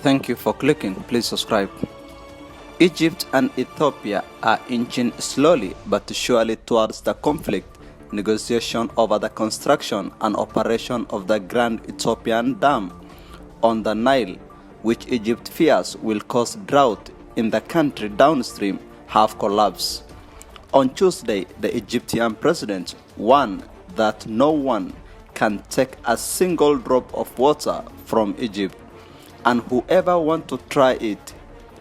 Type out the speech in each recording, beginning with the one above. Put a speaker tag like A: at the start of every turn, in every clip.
A: Thank you for clicking. Please subscribe. Egypt and Ethiopia are inching slowly but surely towards the conflict negotiation over the construction and operation of the Grand Ethiopian Dam on the Nile, which Egypt fears will cause drought in the country downstream, have collapsed. On Tuesday, the Egyptian president warned that no one can take a single drop of water from Egypt, and whoever wants to try it,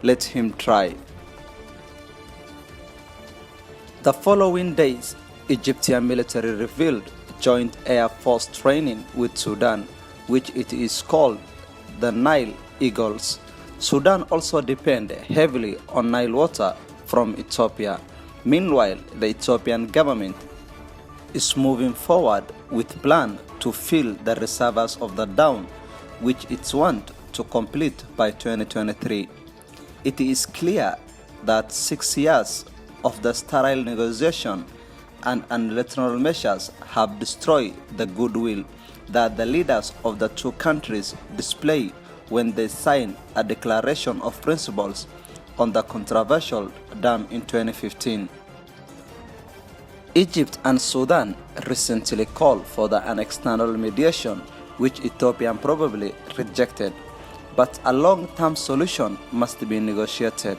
A: let him try. The following days, Egyptian military revealed joint air force training with Sudan, which it is called the Nile Eagles. Sudan also depends heavily on Nile water from Ethiopia. Meanwhile, the Ethiopian government is moving forward with plan to fill the reservoirs of the dam, which it wants to complete by 2023. It is clear that 6 years of the sterile negotiation and unilateral measures have destroyed the goodwill that the leaders of the two countries display when they sign a declaration of principles on the controversial dam in 2015. Egypt and Sudan recently called for an external mediation, which Ethiopia probably rejected. But a long-term solution must be negotiated.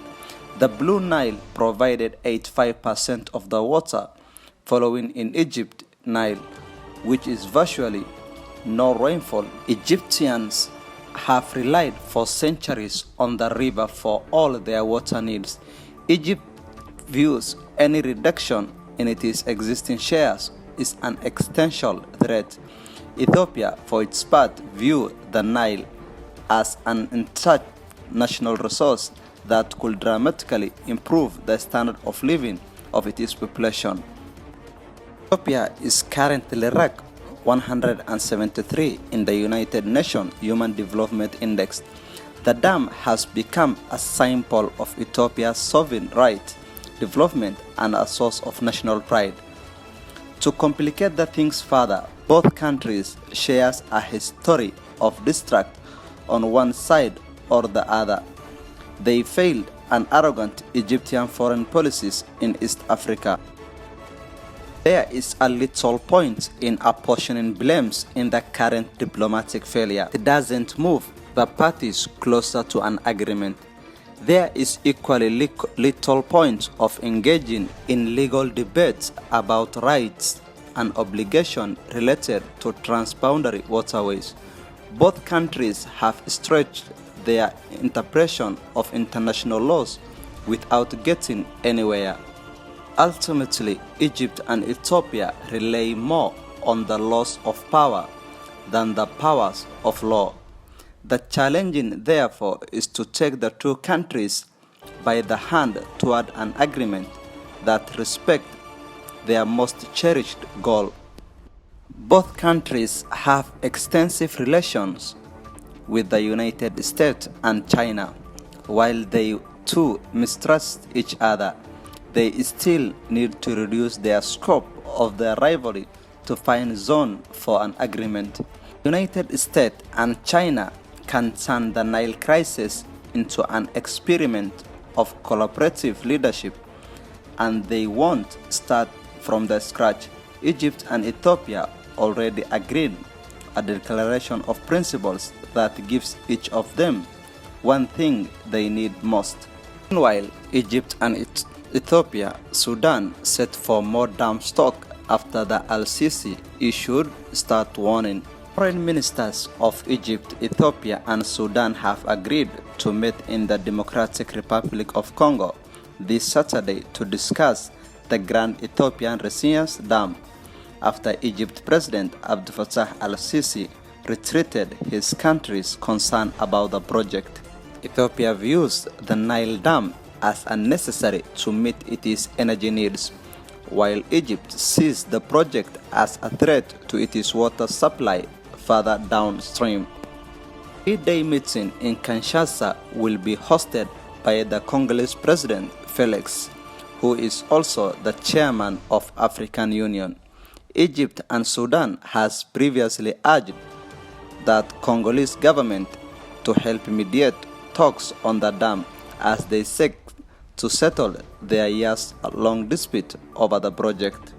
A: The Blue Nile provided 85% of the water following in Egypt Nile, which is virtually no rainfall. Egyptians have relied for centuries on the river for all their water needs. Egypt views any reduction in its existing shares is an existential threat. Ethiopia, for its part, views the Nile as an untouched national resource that could dramatically improve the standard of living of its population. Ethiopia is currently ranked 173 in the United Nations Human Development Index. The dam has become a symbol of Ethiopia's sovereign right, development, and a source of national pride. To complicate the things further, both countries share a history of distrust on one side or the other. They failed an arrogant Egyptian foreign policies in East Africa. There is a little point in apportioning blames in the current diplomatic failure. It doesn't move the parties closer to an agreement. There is equally little point of engaging in legal debates about rights and obligations related to transboundary waterways. Both countries have stretched their interpretation of international laws without getting anywhere. Ultimately, Egypt and Ethiopia rely more on the laws of power than the powers of law. The challenge, therefore, is to take the two countries by the hand toward an agreement that respects their most cherished goal. Both countries have extensive relations with the United States and China. While they too mistrust each other, they still need to reduce their scope of their rivalry to find zone for an agreement. United States and China can turn the Nile crisis into an experiment of collaborative leadership, and they won't start from the scratch. Egypt and Ethiopia already agreed a declaration of principles that gives each of them one thing they need most. Meanwhile, Egypt and Ethiopia, Sudan set for more dam stock after the Al-Sisi issued start warning. Foreign ministers of Egypt, Ethiopia, and Sudan have agreed to meet in the Democratic Republic of Congo this Saturday to discuss the Grand Ethiopian Renaissance Dam after Egypt President Abdel Fattah al-Sisi retreated his country's concern about the project. Ethiopia views the Nile Dam as unnecessary to meet its energy needs, while Egypt sees the project as a threat to its water supply further downstream. A three-day meeting in Kinshasa will be hosted by the Congolese President Felix, who is also the chairman of African Union. Egypt and Sudan has previously urged that Congolese government to help mediate talks on the dam as they seek to settle their years-long dispute over the project.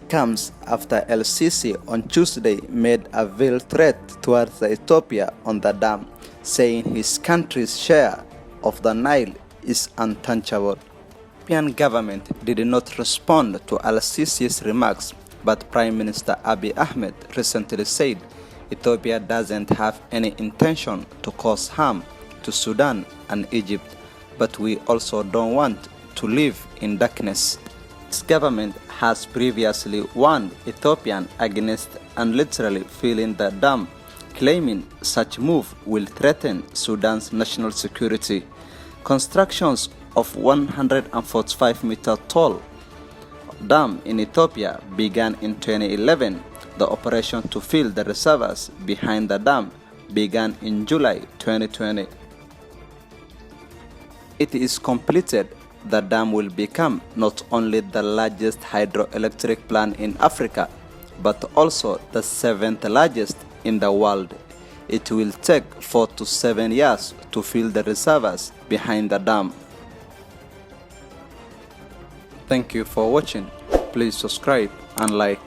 A: Comes after El-Sisi on Tuesday made a veiled threat towards Ethiopia on the dam, saying his country's share of the Nile is untouchable. The Ethiopian government did not respond to El-Sisi's remarks, but Prime Minister Abiy Ahmed recently said Ethiopia doesn't have any intention to cause harm to Sudan and Egypt, but we also don't want to live in darkness. This government has previously warned Ethiopian against unilaterally filling the dam, claiming such move will threaten Sudan's national security. Constructions of 145-meter tall dam in Ethiopia began in 2011. The operation to fill the reservoirs behind the dam began in July 2020. It is completed, the dam will become not only the largest hydroelectric plant in Africa, but also the 7th largest in the world. It will take 4 to 7 years to fill the reservoirs behind the dam. Thank you for watching. Please subscribe and like.